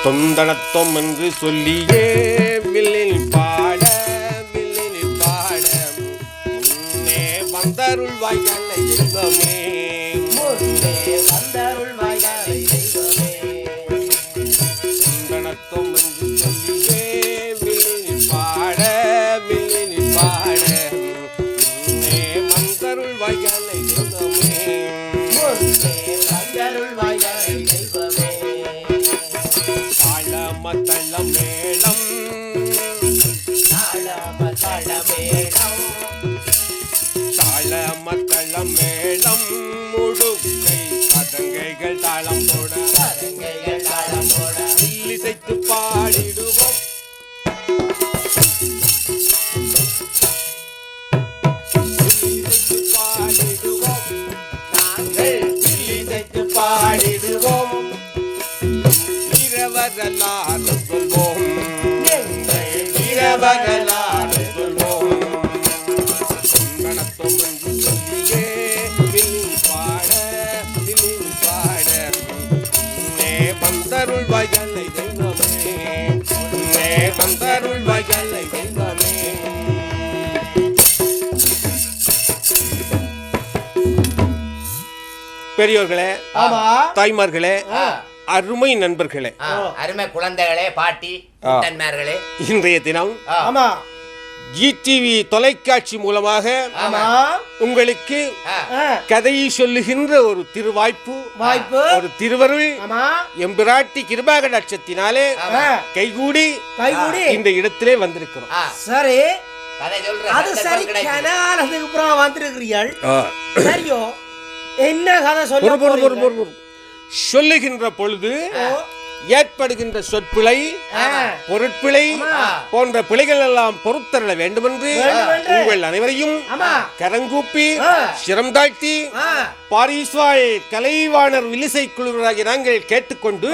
தொந்தனத்தம் என்று சொல்லியே வில்லில் பாட முன்னே வந்தருள் வாய்களை தெய்வமே, முன்னே வந்தருள் வாய்களை தெய்வமே. தொந்தனத்தம் என்று சொல்லியே வில்லில் பாட முன்னே வந்தருள் வாய்களை தெய்வமே, முன்னே வந்தருள் வாய்களை தெய்வமே. தாளமத்தளம் மேளம் முழுக்கை பதங்கைகள் தாளம் போட இல்லிசைத்து பாடிடுவோம், நாங்கள் இல்லிசைத்து பாடிடுவோம். இரவரலாறு சொல்வோம், இரவரலாறு சொல்வோம். தொந்தனத்தம் என்று சொல்லியே வில்லில் பாட முன்னே வந்தருள் வாய்களை தெய்வமே, முன்னே வந்தருள் வாய்களை தெய்வமே. பெரியோர்களே, தாய்மார்களே, அருமை நண்பர்களே, அருமை குழந்தைகளே, பாட்டி நண்பர்களே, இன்றைய தினம் ஜிடிவி தொலைக்காட்சி மூலமாக உங்களுக்கு கதையை சொல்லுகின்ற ஒரு திருவாய்ப்பு, ஒரு திருவருள் எம்பிராட்டி கிருபாக நட்சத்தினாலே கைகூடி இந்த இடத்திலே வந்திருக்கிறோம். சரி, அது சரி. கனகாலத்துக்கு அப்புறம் வந்திருக்கிறீர்கள். சரியோ, என்ன கதை சொல்லுகின்ற பொழுது ஏற்படுகின்ற சொற்பிழை, பொருட்பிழை போன்ற பிழைகள் எல்லாம் பொறுத்தரல வேண்டும் என்று உங்கள் அனைவரையும் கரங்கூப்பி சிரம் தாழ்த்தி பாரிஸ்வாய் கலைவாணர் வில்லிசை குழுவராகி நாங்கள் கேட்டுக்கொண்டு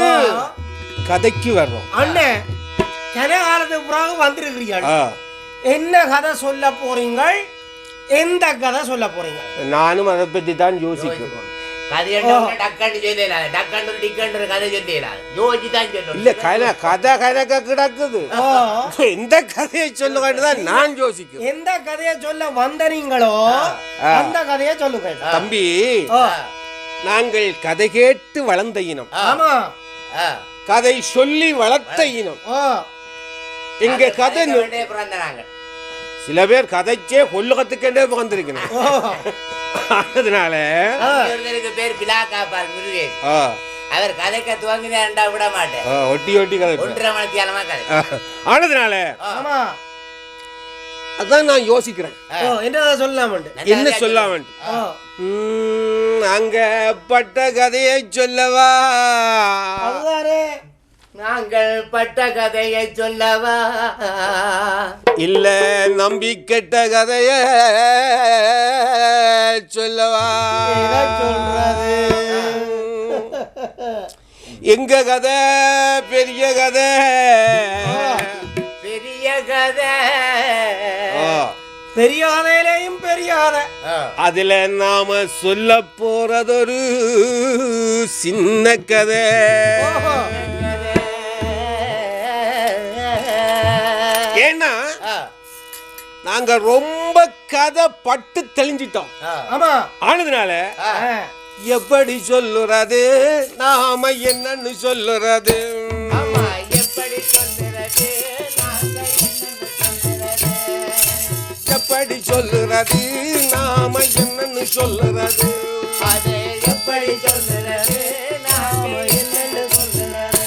கதைக்கு வர்றோம். அண்ணே, கனகாலத்துக்கு பிறகு வந்திருக்கிறீர்கள். என்ன கதை சொல்ல போறீங்கள்? எந்த கதை சொல்ல போறீங்க? நானும் அதை பற்றி தான் யோசிக்கிறேன். எந்த கதையை சொல்ல வேண்டியதான் நான் யோசிக்கிறேன். எந்த கதையை சொல்ல வந்தீங்களோ அந்த கதையை சொல்லுங்க தம்பி. நாங்கள் கதை கேட்டு வளர்ந்த இனம், கதை சொல்லி வளர்த்த இனம். எங்க கதை சில பேர் கதைச்சே கொல்லுகத்துக்கே வந்திருக்கணும். அதனால பேர் பிலாக்காப்பார் முருகேஷ், அவர் கதைக்க துவங்கினா விட மாட்டேன், ஒட்டி ஒட்டி கதை 1.5 மணித்தியாலமா கதை. ஆனதுனால அதான் நான் யோசிக்கிறேன் என்ன சொல்லலாம், என்ன சொல்லலாம். அங்க பட்ட கதையை சொல்லவா, நாங்கள் பட்ட கதையை சொல்லவா, இல்ல நம்பி கெட்ட கதைய சொல்லவா? சொல்றது எங்க கதை பெரிய கதை, பெரிய கதை, பெரிய கதையிலையும் பெரிய கதை. அதுல நாம சொல்ல போறதொரு சின்ன கதை. ஏன்னா நாங்க ரொம்ப கதை பட்டு தெளிஞ்சிட்டோம். ஆனதுனால எப்படி சொல்லுறது, நாம என்னன்னு சொல்லுறது, எப்படி சொல்லுறது, எப்படி சொல்லுறது, நாம என்னன்னு சொல்லுறது, அது எப்படி சொல்லுறது, நாம என்னன்னு சொல்லுறது.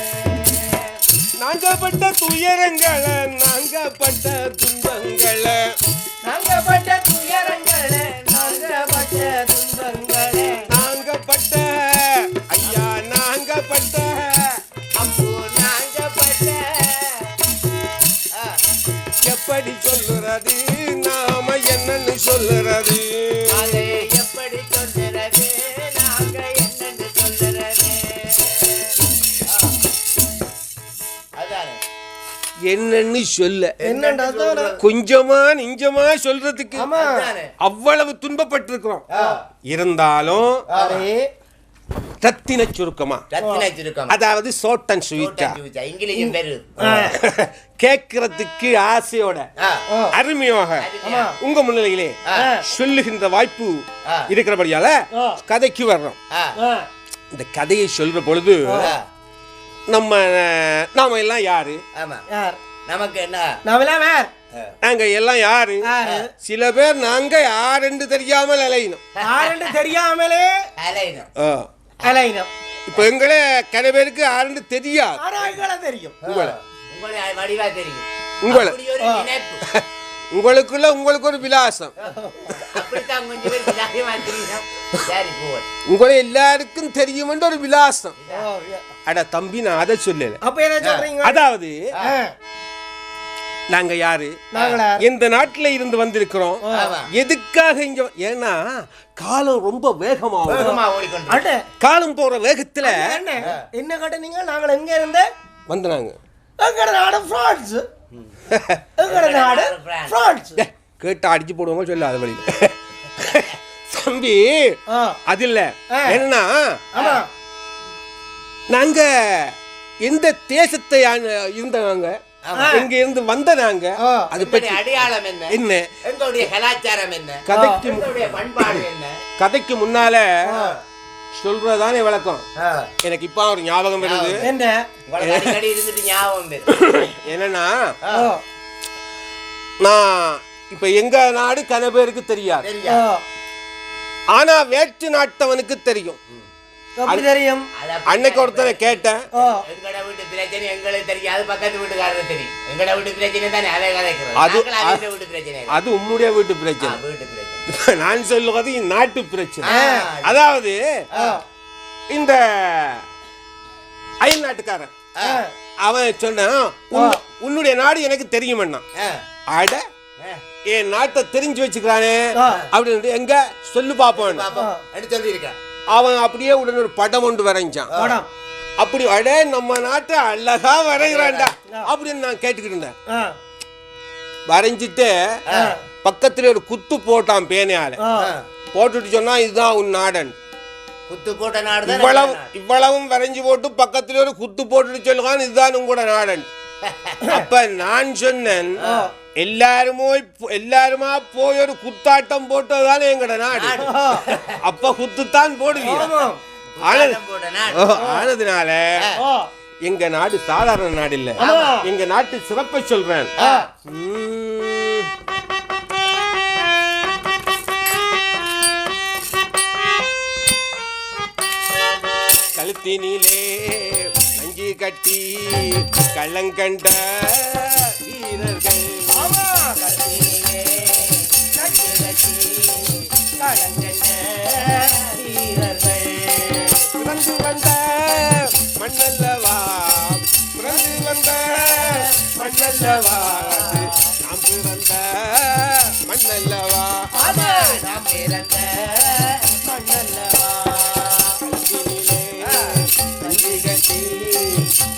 நாங்க பட்ட துயரங்களை, நாங்க பட்ட துன்பங்களை, நாங்க பட்ட துயரங்களை, நாங்க பட்ட துன்பங்களை, நாங்க பட்ட ஐயா, நாங்க பட்ட அப்போ நாங்க பட்ட எப்படி சொல்லுறது, நாம என்னன்னு சொல்ல என்னண்டா கொஞ்சமா நெஞ்சமா சொல்றதுக்கு ஆமா அவ்வளவு துன்பப்பட்டிருக்கிறோம். இருந்தாலும் ரத்தின சுருக்கமா அதாவது ஷார்ட் அண்ட் ஸ்வீட்டா இங்கிலீஷும் பெரு கேட்கறதுக்கு ஆசையோட அருமையாக உங்க முன்னிலையிலே சொல்லுகின்ற வாய்ப்பு இருக்கிறபடியால கதைக்கு வர்றோம். இந்த கதையை சொல்ற பொழுது நாம எல்லாம் யாரு, நமக்கு என்ன, நாங்க எல்லாம் யாரு, சில பேர் நாங்க யாருன்னு தெரியாமல் அலையணும், தெரியாமலே அலையணும். இப்ப எங்களே கரை பேருக்கு யாருன்னு தெரியாது, தெரியும் உங்களுக்குள்ள உங்களுக்கு ஒரு விலாசம், உங்களை எல்லாருக்கும் தெரியும் ஒரு விலாசம். அட தம்பி நான் அதை சொல்லல. அதாவது நாங்க யாரு, எந்த நாட்டுல இருந்து வந்திருக்கிறோம், எதுக்காக இங்க, ஏன்னா காலம் ரொம்ப வேகமா காலம் போற வேகத்துல என்ன கேட்டீங்க, நாங்கள் எங்க இருந்து வந்தாங்க, எங்கட நாடு பிரான்ஸ், எங்கட நாடு பிரான்ஸ். கேட்டா அடிச்சு போடுவாங்க சொல்ல அது வழியில தம்பி அது இல்ல. என்னன்னா நாங்க எந்த தேசத்தை இருந்தவங்க, இங்க இருந்து வந்த நாங்க, அது பற்றி அடையாளம் என்ன, என்ன எங்களுடைய கலாச்சாரம் என்ன, பண்பாடு என்ன, கதைக்கு முன்னால சொல்றதானே விளக்கம். எனக்கு இப்ப ஒரு ஞாபகம் வருது. என்னன்னா நான் இப்ப எங்க நாடு கன பேருக்கு தெரியாது, ஆனா வேற்று நாட்டவனுக்கு தெரியும். தெரியும். அன்னைக்கு ஒருத்தனை கேட்டேன், எங்கட வீட்டு பிரச்சனை எங்களுக்கு தெரியாது, பக்கத்து வீட்டுக்காரருக்கு தெரியும். எங்கட வீட்டு பிரச்சனை தானே அதை கதைக்கிறது, அது உம்முடைய வீட்டு பிரச்சனை. நான் சொல்லுவது நாட்டு பிரச்சனை. அதாவது இந்த அயல் நாட்டுக்காரன் அவன் சொன்னான், உன்னுடைய நாடு எனக்கு தெரியுமண்ணா. அட என் நாட்டை தெரிஞ்சு வச்சுக்கிறானே அப்படின்னு, எங்க சொல்லு பாப்போம் சொல்லியிருக்கான். அவன் அப்படியே உடனே ஒரு படம் ஒன்று வரைஞ்சான். அப்படி அட நம்ம நாட்டை அழகா வரைகிறான்டா அப்படின்னு நான் கேட்டுக்கிட்டு இருந்தேன். வரைஞ்சிட்டு பக்கத்துல ஒரு குத்து போட்டான் பேனையால, போட்டுட்டு சொன்னா இதுதான் உன் நாடன். குத்து போட்ட நாடு இவ்வளவும் வரைஞ்சு போட்டு பக்கத்துல ஒரு குத்து போட்டுட்டு சொல்லுவான் இதுதான் உங்களோட நாடன். அப்ப நான் சொன்னேன், எல்லாருமா போய் ஒரு குத்தாட்டம் போட்டதுதானே எங்கட நாடு, அப்ப குத்துத்தான் போடுவீங்க. ஆனதுனால எங்க நாடு சாதாரண நாடு இல்ல, எங்க நாட்டு சிறப்பை சொல்றேன். கழுத்தினிலே நஞ்சி கட்டி கள்ளங்கண்ட வீரர்கள், பிறந்து வந்த மண்ணல்லவா, பிறந்து வந்த மண்ணல்லவா, நாம் பிறந்த மண்ணல்லவா, நாம் பிறந்த மண்ணல்லவா,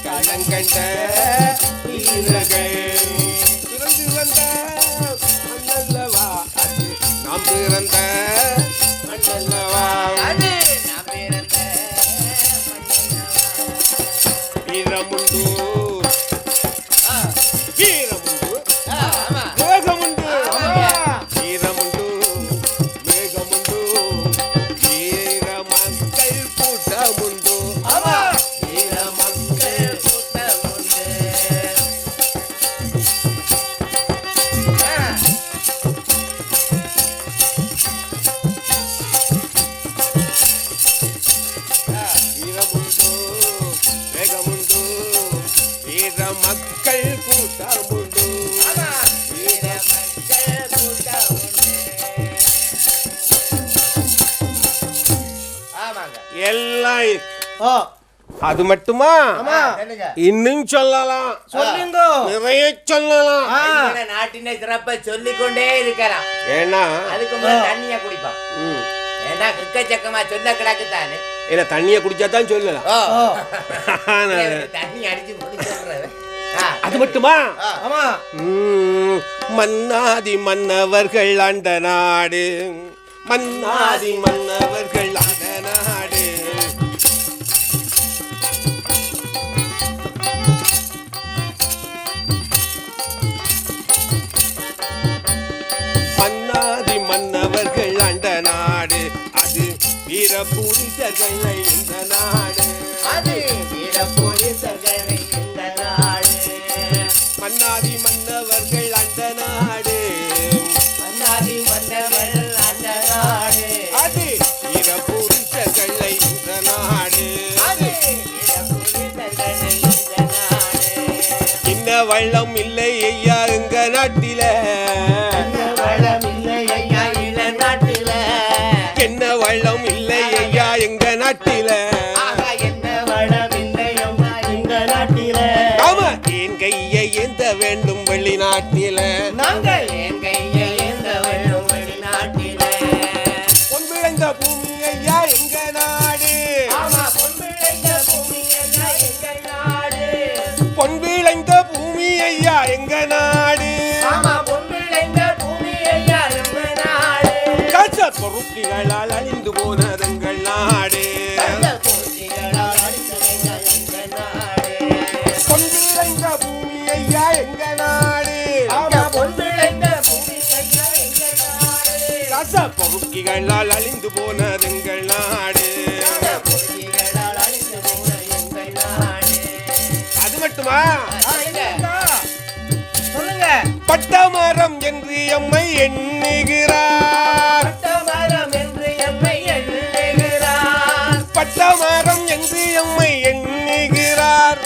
கள்ளங்கண்ட வீரர்கள், பிறந்து வந்த மண்ணல்லவா, அது நாம் பிறந்த மண்ணல்லவா, வீரமுண்டு வீரமுண்டு வேகமுண்டு, வீரமுண்டு வேகமுண்டு, வீர மக்கள் கூட்டமுண்டு, வீர மக்கள் கூட்டமுண்டு. வீரமுண்டு வேகமுண்டு, வீர மக்கள் கூட்டமுண்டு, வீர மக்கள் கூட்டமுண்டு. எல்லாம் இருக்கு. அது மட்டுமா, இன்னும் சொல்லலாம், நிறைய சொல்லலாம். நாட்டின சிறப்பை சொல்லிக்கொண்டே இருக்கலாம். ஏன்னா அதுக்கு முதல்ல தண்ணிய குடிப்பான். ஏன்னா கிக்கச்சக்கமா சொல்ல கிடக்குதானே, ஏன்னா தண்ணிய குடிச்சாதான் சொல்லலாம். தண்ணி அடிச்சு அது மட்டுமா? ஆமா. மன்னாதி மன்னவர்கள் ஆண்ட நாடு, மன்னாதி மன்னவர்கள் ஆண்ட நாடு. மன்னாதி மன்னவர்கள் ஆண்ட நாடு, அது வீர புரிசர்களை இந்த நாடு, அது வீர புரிசர்களை இந்த நாடு. மன்னாதி மன்னவர்கள் ஆண்ட நாடு, மன்னாதி மன்னவர்கள் ஆண்ட நாடு, அது வீர புரிசர்களை இந்த நாடு, அது வீர புரிசர்களை இந்த நாடு. என்ன வள்ளம் இல்லை ஐயா எங்க நாட்டில, என்ன வளம் இல்லை ஐயா இந்த நாட்டில, என்ன வள்ளம் இல்லை ஐயா எங்க நாட்டில. ஆக என்ன வளம் இல்லை ஐயா இந்த நாட்டில. ஆமா, என் கையை ஏந்த வேண்டும் வெளிநாட்டில, நாங்கள் என் கையை ஏந்த வேண்டும் வெளிநாட்டில. பொன் விளைந்த பூமி ஐயா எங்க நாடு, ஆமா பொன் விளைந்த பூமி ஐயா எங்க நாடு, பொன் விளைந்த பூமி ஐயா எங்க நாடு. ஆமா பொன் விளைந்த பூமி ஐயா எங்க நாடு. கச்ச பொறுப்புகளால் அழிந்து போனதெங்கள் நாடு, கள்ள பூச்சிகளால் அடித்ததைங்க எங்க நாடு. பொன் விளைந்த பூமி ஐயா எங்க நாடு. ஆமா பொன் விளைந்த பூமி ஐயா எங்க நாடு. கச்ச பொறுப்புகளால் அழிந்து போனதெங்கள் நாடு. கள்ள பூச்சிகளால் அடித்து போன எங்க நாடு. அது மட்டுமா? எங்க? சொல்லுங்க. பட்டமரம் என்று எம்மை எண்ணுகிறார், பட்டமரம் என்று எம்மை எண்ணுகிறார். பட்டமரம் என்று எம்மை எண்ணுகிறார்.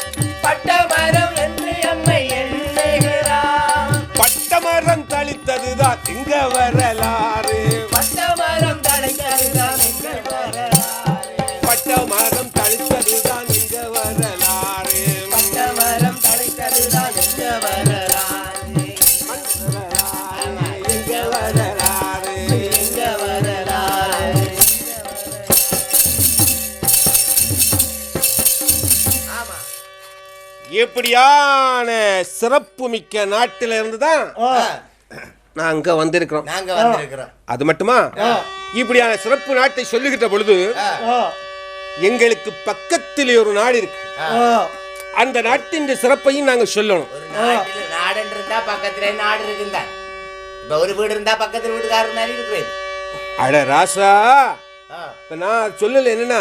பட்டமரம் என்று எம்மை எண்ணுகிறார். பட்டமரம் தளித்ததுதான் இங்க வரலாறு, பட்டமரம் தலைக்கருதான் எங்க வரலாறு. பட்டமரம் தளித்ததுதான் இங்க வரலாறு. பட்டமரம் தலைக்கருதான் எங்க வரலாறு. எங்க வரலாறு. எங்க வரலாறு. ஆமா எப்படியான சிறப்பு மிக்க நாட்டில இருந்துதான் ஓ. நான் அங்க வந்திருக்கிறோம். நாங்க வந்திருக்கிறோம். அது மட்டுமா? இப்படியான சிறப்பு நாட்டை சொல்லுகிட்ட பொழுது ஓ. எங்களுக்கு பக்கத்திலே ஒரு நாடு இருக்கு, ஓ. அந்த நாட்டின் சிறப்பையும் நாங்க சொல்லணும். ஒரு நாட்டுல நாடுன்னு இருந்தா பக்கத்துல நாடு இருக்குந்தா. இப்ப ஒரு வீடு இருந்தா பக்கத்துல வீட்டுக்காரர் மாதிரி இருக்கிறது. அட ராசா, இப்ப நான் சொல்லல என்னன்னா,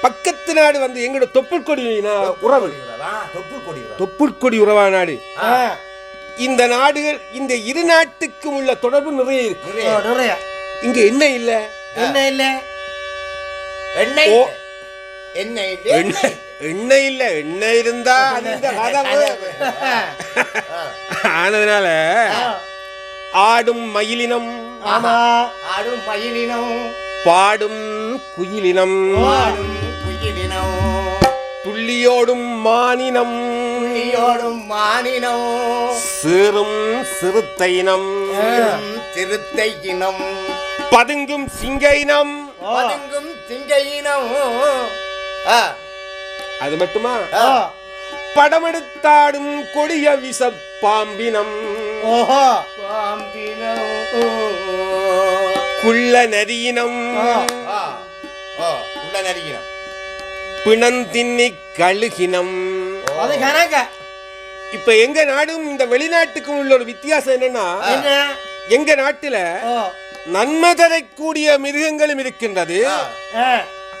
பக்கத்து நாடு வந்து எங்களோட தொப்புள்கொடி உறவு, தொப்புள்கொடி உறவா நாடு. இந்த நாடுகள், இந்த இரு நாட்டுக்கும் உள்ள தொடர்பு நிறைய இருக்கு. ஓ, நிறைய. இங்க என்ன இல்ல? என்ன இல்ல? எண்ணெய் ஓ. எண்ணெய் எண்ணெய் எண்ணெய் இல்ல. எண்ணெய் இருந்தா அது இந்த கதை ஆனதுனால ஆடும் மயிலினம், ஆமா. ஆடும் மயிலினம், பாடும் குயிலினம், ஆடும் குயிலினம், துள்ளியோடும் மானினம், துள்ளியோடும் மானினம், சீரும் சிறுத்தையினம், சிறுத்தை இனம், பதுங்கும் சிங்க இனம். பதுங்கும் சிங்கையினம். அது மட்டுமா? படமெடுத்தாடும் கொடிய விச பாம்பினம், ஓஹோ. பாம்பினம், குள்ள நரியினம், உள்ள நரியினம், பிணந்தின்னி கழுகினம். அது கணக்க. இப்ப எங்க நாடும் இந்த வெளிநாட்டுக்கும் உள்ள ஒரு வித்தியாசம் என்னன்னா, என்ன? எங்க நாட்டுல ஓ. நன்மை தரக்கூடிய மிருகங்களும் இருக்கின்றது,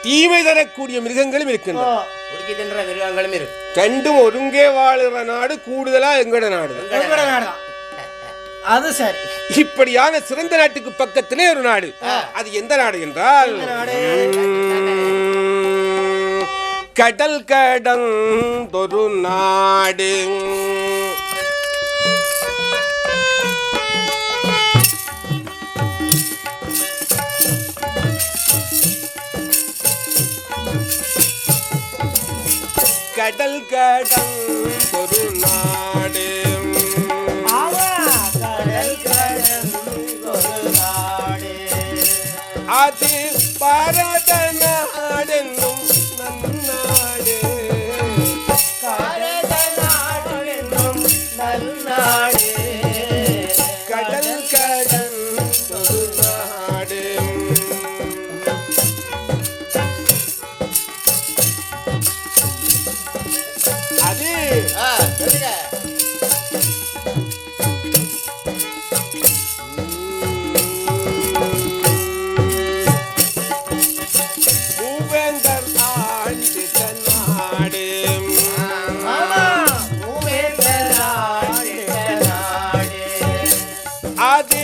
தீமை தரக்கூடிய மிருகங்களும் ஓ. இருக்கின்றது. குடிக்கி தின்ற மிருகங்களும் இருக்கு. ரெண்டும் ஒருங்கே வாழுற நாடு கூடுதலா எங்கட நாடு. எங்கட நாடுதான். அது சரி. இப்படியான சிறந்த நாட்டுக்கு பக்கத்திலே ஒரு நாடு. அது எந்த நாடு என்றால், கடல் கடந்தொரு நாடு. கடல் கடந்தொரு நாடு. அது பாரத நாடென்னும் நன்னாடு. பாரத நாடு அது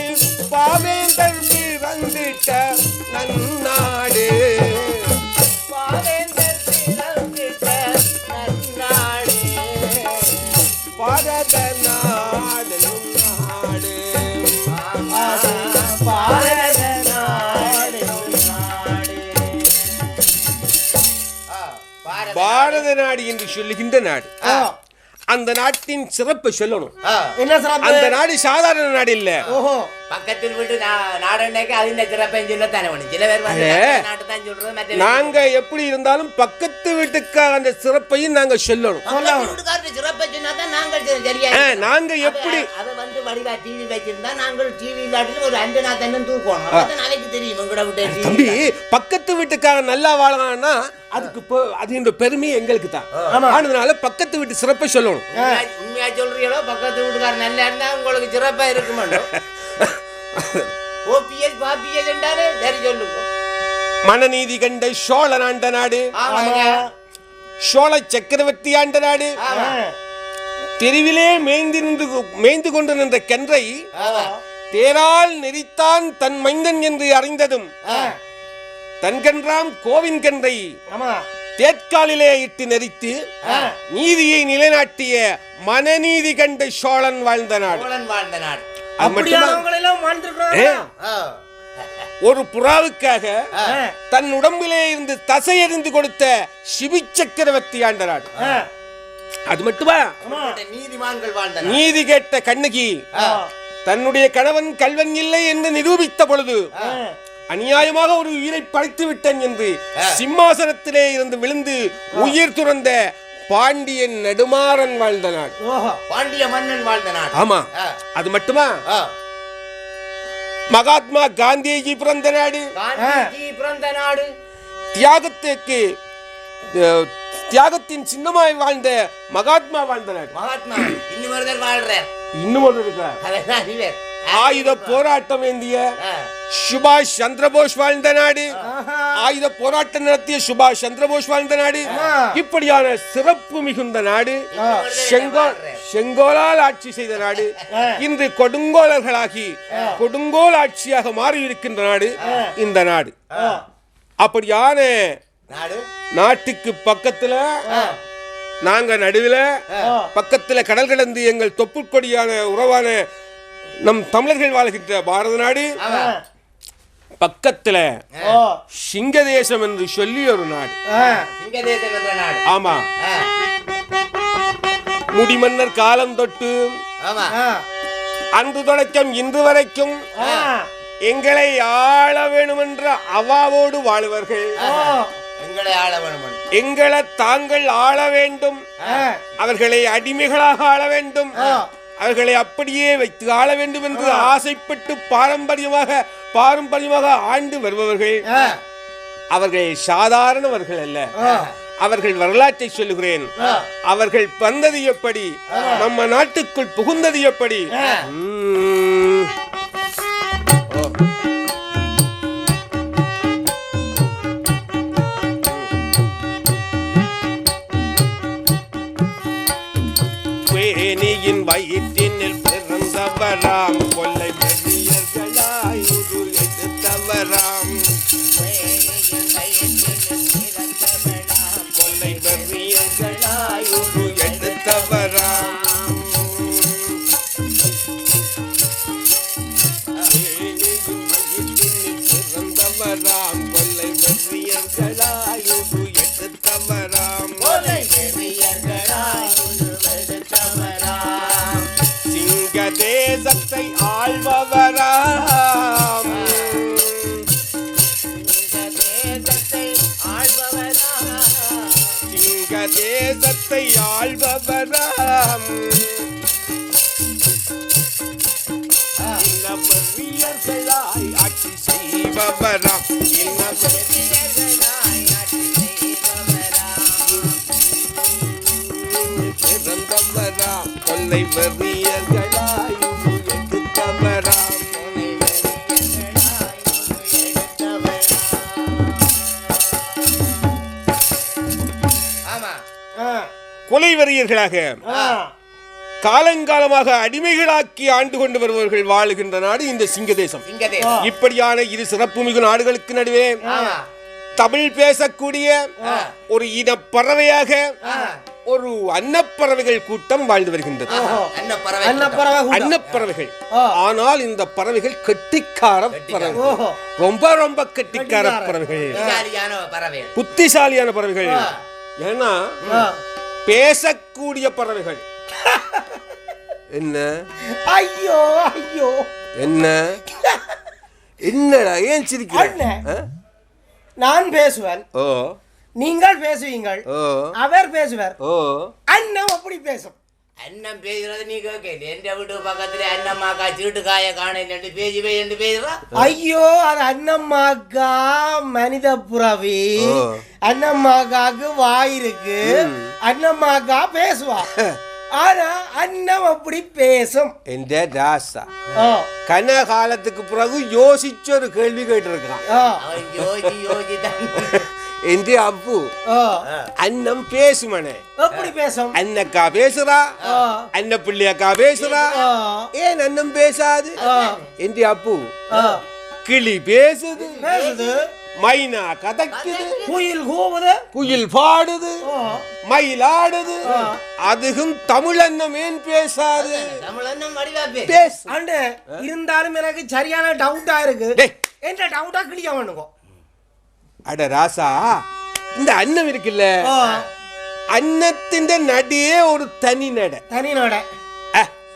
பாவேந்தர் பிறந்திட்ட நன்னாடு. பாவேந்தர் பிறந்திட்ட நன்னாடு. பாரத நாடு நாடு. பாரத நாடு நாடு. பாரத நாடு என்று சொல்லுகின்ற நாடு. அந்த நாட்டின் சிறப்பை சொல்லணும். என்ன சிறப்பு? அந்த நாடு சாதாரண நாடு இல்ல. ஓஹோ. பக்கத்தில் விட்டு நாடுனாக்க அது சிறப்பை சொல்லத்தானே வேணும். சில பேர் வந்து நாட்டு தான் சொல்றது. மற்ற நாங்க எப்படி இருந்தாலும் பக்கத்து வீட்டுக்காக அந்த சிறப்பையும் நாங்க சொல்லணும். வீட்டுக்காரர் சிறப்பை சொன்னா தான் நாங்கள் சரியா. நாங்க எப்படி அதை வந்து வடிவா டிவி வச்சிருந்தா நாங்கள் டிவி இல்லாட்டிலும் ஒரு 5 நாள் தன்னும் தூக்கணும். அப்பதான் நாளைக்கு தெரியும் உங்களோட விட்டு. தம்பி, பக்கத்து வீட்டுக்காக நல்லா வாழலாம்னா அதுக்கு அது இந்த பெருமை எங்களுக்கு தான். அதனால பக்கத்து வீட்டு சிறப்பை சொல்லணும். உண்மையா சொல்றீங்களோ? பக்கத்து வீட்டுக்காரர் நல்லா இருந்தா உங்களுக்கு சிறப்பா இருக்க மாட்டோம். ஓபிஎஸ் பாபிஎஸ் என்றாலே சரி சொல்லுங்க. மனநீதி கண்ட சோழன் ஆண்ட நாடு. சோழ சக்கரவர்த்தி ஆண்ட நாடு. தெருவிலே மேய்ந்து கொண்டு நின்ற கன்றை தேரால் நெறித்தான் தன் மைந்தன் என்று அறிந்ததும் தன்கன்றாம் கோவின் கன்றை தேற்காலிலே இட்டு நெறித்து நீதியை நிலைநாட்டிய மனநீதி கண்ட சோழன் வாழ்ந்த நாடு. ஒரு புறாவுக்காக தன் உடம்பிலே இருந்து தசை எறிந்து கொடுத்த சிவி சக்கரவர்த்தி ஆண்ட நாடு. அது மட்டுமா? நீதிமான்கள் வாழ்ந்த நீதி கேட்ட கண்ணகி தன்னுடைய கணவன் கல்வன் இல்லை என்று நிரூபித்த பொழுது அநியாயமாக ஒரு உயிரை பறித்து விட்டேன் என்று சிம்மாசனத்திலே இருந்து விழுந்து உயிர் துறந்த பாண்டியன் நெடுமாறன் வாழ்ந்த நாடு. பாண்டிய மன்னன் வாழ்ந்த நாடு. ஆமா. அது மட்டுமா? மகாத்மா காந்திஜி பிறந்த நாடு. தியாகத்தின் சின்னமாய் வாழ்ந்த மகாத்மா வாழ்ந்த நாடு. மகாத்மா இன்னும் ஒருத்தர் ஆயுத போராட்டம் ஏந்திய சுபாஷ் சந்திரபோஸ் வாழ்ந்த நாடு. ஆயுத போராட்டம் நடத்திய சுபாஷ் சந்திரபோஸ் வாழ்ந்த நாடு. இப்படியான சிறப்பு மிகுந்த நாடு. செங்கோலால் ஆட்சி செய்த நாடு இன்று கொடுங்கோலர்களாகி கொடுங்கோல் ஆட்சியாக மாறி இருக்கின்ற நாடு இந்த நாடு. அப்படியான நாட்டுக்கு பக்கத்துல நாங்க நடுவில் பக்கத்துல கடல் கடந்து எங்கள் தொப்புக்கொடியான உறவான நம் தமிழர்கள் வாழ்கின்ற பாரத நாடு. பக்கத்துல சிங்கதேசம் என்று சொல்லி ஒரு நாடு. ஆமா. முடிமன்னர் காலம் தொட்டு அன்று தொடக்கம் இன்று வரைக்கும் எங்களை ஆள வேணும் என்ற அவாவோடு வாழ்வர்கள். எங்களை தாங்கள் ஆள வேண்டும், அவர்களை அடிமைகளாக ஆள வேண்டும், அவர்களை அப்படியே வைத்து ஆள வேண்டும் என்று ஆசைப்பட்டு பாரம்பரியமாக ஆண்டு வருபவர்கள். அவர்கள் சாதாரணவர்கள் அல்ல. அவர்கள் வரலாற்றை சொல்லுகிறேன். அவர்கள் வந்தது எப்படி, நம்ம நாட்டுக்குள் புகுந்தது எப்படி. வேணியின் வயிற்றினில் பிறந்தவராம் கொல்லை வெறியர்களாய் உரு எடுத்தவராம். கொல்லை வெறியர்களாய் உரு எடுத்தவராம். வேணியின் வயிற்றினில் பிறந்தவராம் கொல்லை வெறியர்களாய் உரு எடுத்தவராம். தேசத்தை ஆள்பவராம். சிங்க தேசத்தை ஆள்பவராம். இன்னவரியர்களாய் ஆட்சி செய்பவராம். பிறந்தவராம் கொல்லை வெறியர்களாய் எடுத்தவராம். கொலை வெறியர்களாக காலங்காலமாக அடிமைகளாக்கி ஆண்டு கொண்டு வருபவர்கள் வாழுகின்ற நாடு இந்த சிங்கதேசம். இப்படியான இரு சிறப்புமிகு நாடுகளுக்கு நடுவே தமிழ் பேசக்கூடிய ஒரு இன பறவையாக ஒரு அன்னப்பறவைகள் கூட்டம் வாழ்ந்து வருகின்றது. அன்னப்பறவைகள். ஆனால் இந்த பறவைகள் கெட்டிக்கார பறவைகள், ரொம்ப ரொம்ப கெட்டிக்கார பறவைகள், புத்திசாலியான பறவைகள். ஏன்னா பேசக்கூடிய பறவைகள். என்ன ஐயோ ஐயோ என்ன என்னடா ஏன் சிரிக்கிறீங்க? நான் பேசுவேன், ஓ நீங்கள் பேசுவீங்கள், ஓ அவர் பேசுவார். ஓ அண்ணன் அப்படி பேசும். அண்ணன் பேசுறது நீ கேட்கல. எந்த வீட்டு பக்கத்துல அண்ணம்மாக்கா சீட்டு காய காண பேசுறா. ஐயோ அது அண்ணம்மாக்கா மனித புறவி. அண்ணம்மாக்காக்கு வாய் இருக்கு, அண்ணம்மாக்கா பேசுவா. ஆனா அண்ணம் அப்படி பேசும். எந்த ராசா கன காலத்துக்கு பிறகு யோசிச்ச ஒரு கேள்வி கேட்டிருக்கான். எந்த அப்பு அண்ணம் பேசுமனே எப்படி பேசும்? அண்ணக்கா பேசுறா, அண்ண பிள்ளையக்கா பேசுறா, ஏன் அண்ணம் பேசாது? எந்த அப்பு கிளி பேசுது, மைனா கதக்குது, குயில் கூவுது, குயில் பாடுது, மயில் ஆடுது. அதுவும் தமிழ் அண்ணம் ஏன் பேசாது? இருந்தாலும் எனக்கு சரியான டவுட்டா இருக்கு. என்ற டவுட்டா கிளியா பண்ணுங்க. அட ராசா, இந்த அன்னம் இருக்குல்ல, அன்னத்தின் நடியே ஒரு தனி நட.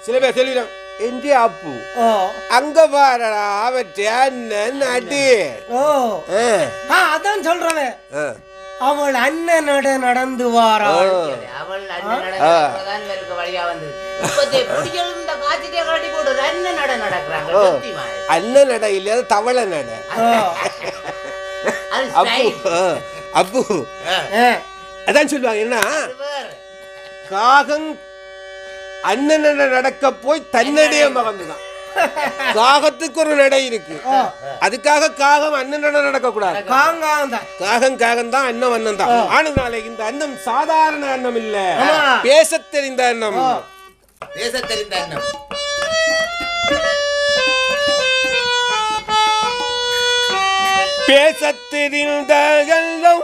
சில பேர் சொல்லிடும் எந்த அப்பு அங்க பாரடா அவற்றை அண்ணன் நடி. அதான் சொல்றவன் அவள் அண்ணனோட நடந்து வாராள். அண்ணன் நட இல்ல தவளை நட. அப்பு அதான் சொல்லுவாங்க. என்ன காகம் அண்ணன் நடக்க போய் தன்னடைய மகந்துதான். காகத்துக்கு ஒரு நடை இருக்கு, அதுக்காக காகம் அண்ணன் நடக்க கூடாது. காகம் தான், அண்ணம் அண்ணன் தான். ஆனதுனால இந்த அண்ணம் சாதாரண அண்ணம் இல்ல, பேச தெரிந்த அண்ணம். பேச தெரிந்த அண்ணம். பேச தெரிந்த அண்ணம்